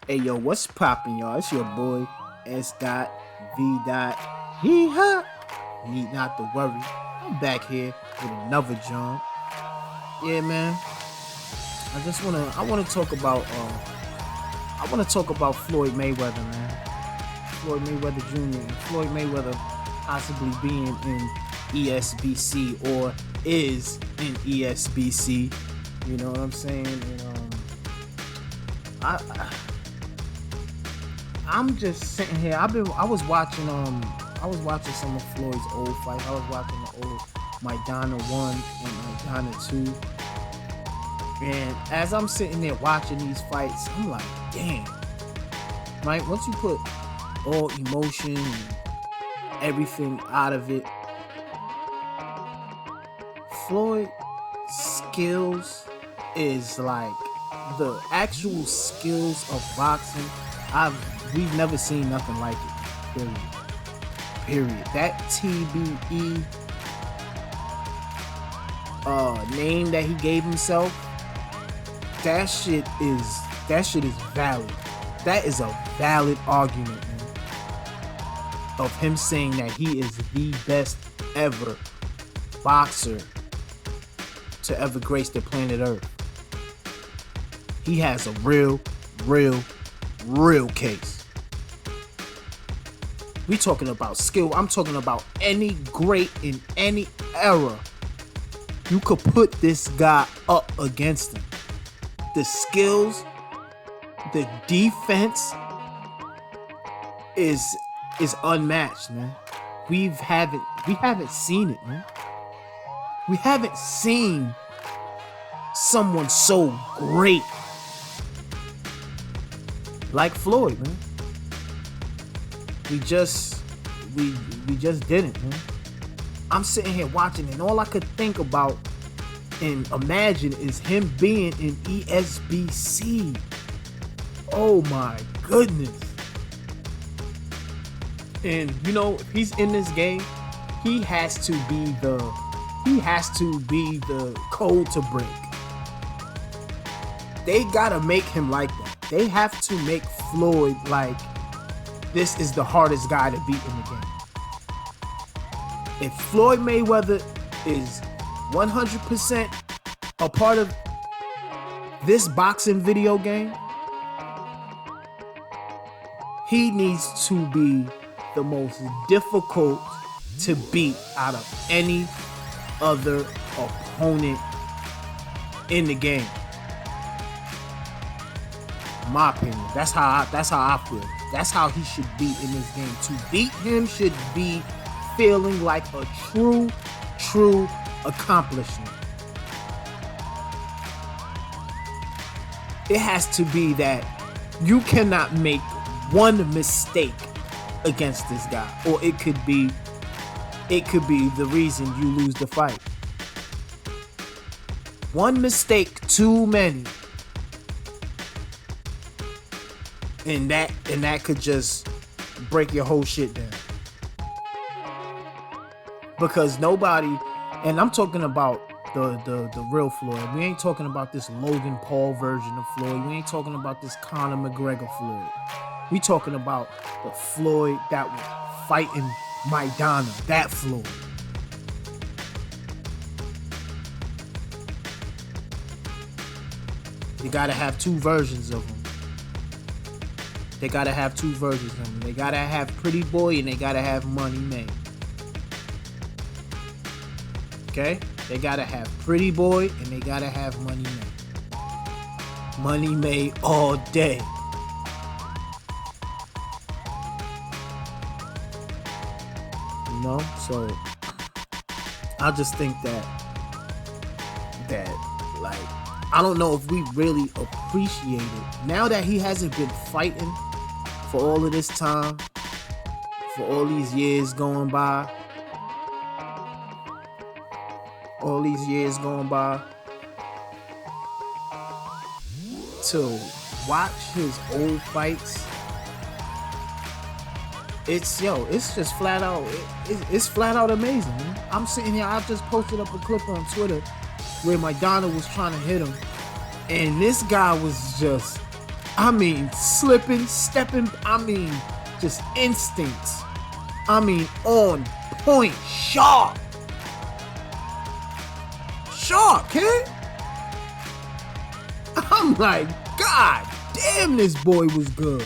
Hey yo, what's poppin', y'all? It's your boy S. Dot V. Dot. Hee-ha! Need not to worry. I'm back here with another jump. Yeah, man. I wanna talk about Floyd Mayweather, man. Floyd Mayweather Jr. and Floyd Mayweather possibly being in ESBC or is in ESBC. You know what I'm saying? And I I'm just sitting here. I was watching some of Floyd's old fights. I was watching the old Maidana 1 and Maidana 2. And as I'm sitting there watching these fights, I'm like, damn. Right? Once you put all emotion and everything out of it, Floyd skills is like the actual skills of boxing. We've never seen nothing like it. Period. That TBE name that he gave himself, that shit is valid. That is a valid argument, man, of him saying that he is the best ever boxer to ever grace the planet Earth. He has a real case. We talking about skill. I'm talking about any great in any era. You could put this guy up against him. The skills, the defense is unmatched, man. We haven't seen it, man. We haven't seen someone so great like Floyd, man. We just didn't, man. I'm sitting here watching, and all I could think about and imagine is him being in ESBC. Oh my goodness. And you know, if he's in this game, he has to be the code to break. They gotta make him like that. They have to make Floyd like this is the hardest guy to beat in the game. If Floyd Mayweather is 100% a part of this boxing video game, he needs to be the most difficult to beat out of any other opponent in the game. My opinion. That's how I feel. That's how he should be in this game. To beat him should be feeling like a true accomplishment. It has to be that you cannot make one mistake against this guy, or it could be the reason you lose the fight. One mistake too many. And that could just break your whole shit down. Because nobody, and I'm talking about the real Floyd. We ain't talking about this Logan Paul version of Floyd. We ain't talking about this Conor McGregor Floyd. We talking about the Floyd that was fighting Maidana. That Floyd. You gotta have two versions of him. They gotta have two versions of him. They gotta have Pretty Boy and they gotta have Money May. Okay? They gotta have Pretty Boy and they gotta have Money May. Money May all day. You know? So I just think that like, I don't know if we really appreciate it. Now that he hasn't been fighting for all of this time, for all these years going by, to watch his old fights, it's just flat out, it's flat out amazing, man. I'm sitting here, I just posted up a clip on Twitter where Maidana was trying to hit him, and this guy was just I mean, slipping, stepping, I mean, just instincts. I mean, on point, sharp. Sharp, kid. I'm like, God damn, this boy was good.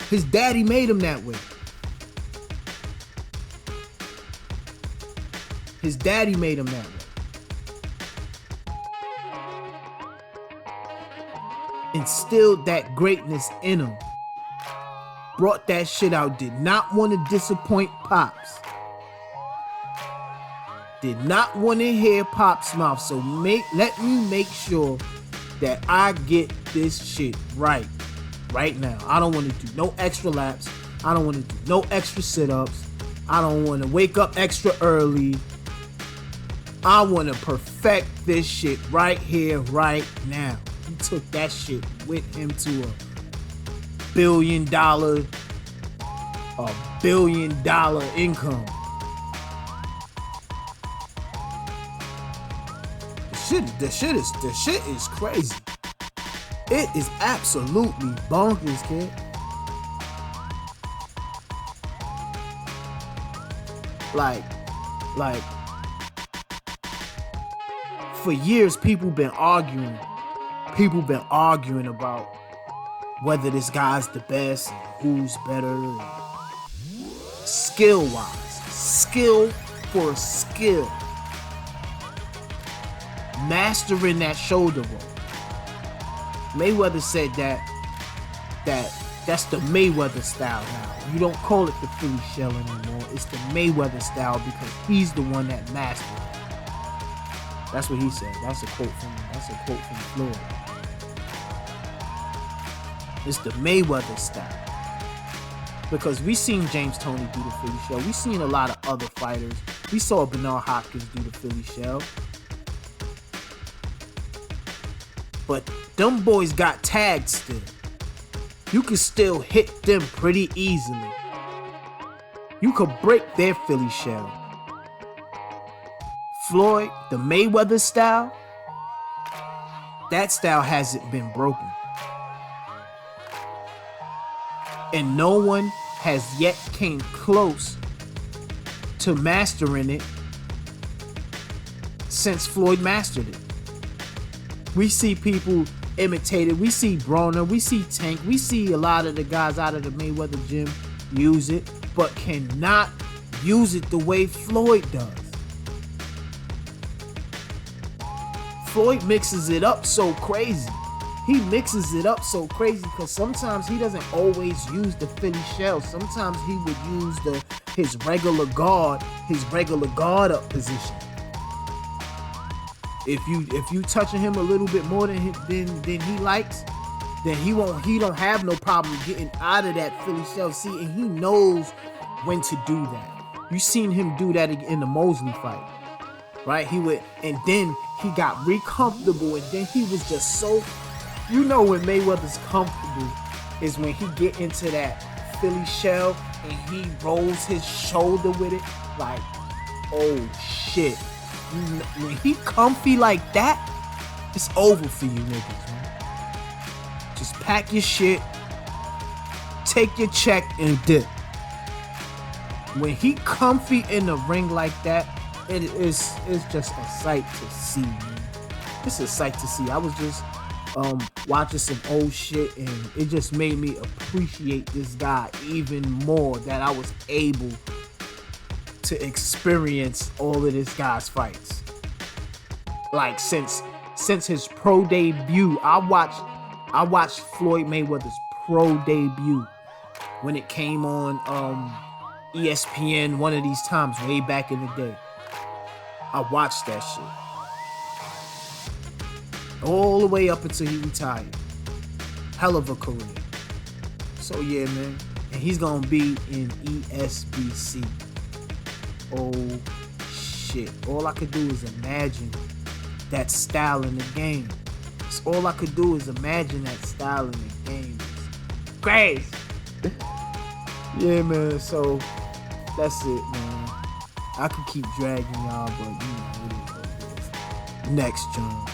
His daddy made him that way. His daddy made him that way. Instilled that greatness in him. Brought that shit out. Did not want to disappoint Pops. Did not want to hear Pop's mouth. So let me make sure that I get this shit right now. I don't want to do no extra laps. I don't want to do no extra sit-ups. I don't want to wake up extra early. I want to perfect this shit right here, right now. He took that shit with him to $1 billion income. The shit is crazy. It is absolutely bonkers, kid. Like, for years, people been arguing about whether this guy's the best and who's better. Skill-wise. Skill for skill. Mastering that shoulder roll. Mayweather said that's the Mayweather style now. You don't call it the Philly shell anymore. It's the Mayweather style because he's the one that mastered it. That's what he said. That's a quote from Floyd. It's the Mayweather style. Because we seen James Toney do the Philly shell. We seen a lot of other fighters. We saw Bernard Hopkins do the Philly shell. But them boys got tagged still. You can still hit them pretty easily. You could break their Philly shell. Floyd, the Mayweather style, that style hasn't been broken. And no one has yet came close to mastering it since Floyd mastered it. We see people imitate it. We see Broner. We see Tank. We see a lot of the guys out of the Mayweather gym use it, but cannot use it the way Floyd does. Floyd mixes it up so crazy. He mixes it up so crazy because sometimes he doesn't always use the Philly shell. Sometimes he would use his regular guard up position. If you touching him a little bit more than he likes, then he don't have no problem getting out of that Philly shell. See, and he knows when to do that. You seen him do that in the Mosley fight, right? And then he got comfortable, and then he was just so, when Mayweather's comfortable is when he get into that Philly shell and he rolls his shoulder with it, like, oh shit. When he comfy like that, it's over for you niggas, man. Just pack your shit, take your check, and dip. When he comfy in the ring like that, it's just a sight to see, man. It's a sight to see. I was just watching some old shit, and it just made me appreciate this guy even more, that I was able to experience all of this guy's fights. Like since his pro debut, I watched Floyd Mayweather's pro debut when it came on ESPN one of these times way back in the day. I watched that shit all the way up until he retired. Hell of a career. So yeah, man. And he's gonna be in ESBC. Oh shit. All I could do is imagine that style in the game. That's all I could do is imagine that style in the game. It's crazy. Yeah, man. So that's it, man. I could keep dragging y'all, but it is what it is. Next, John.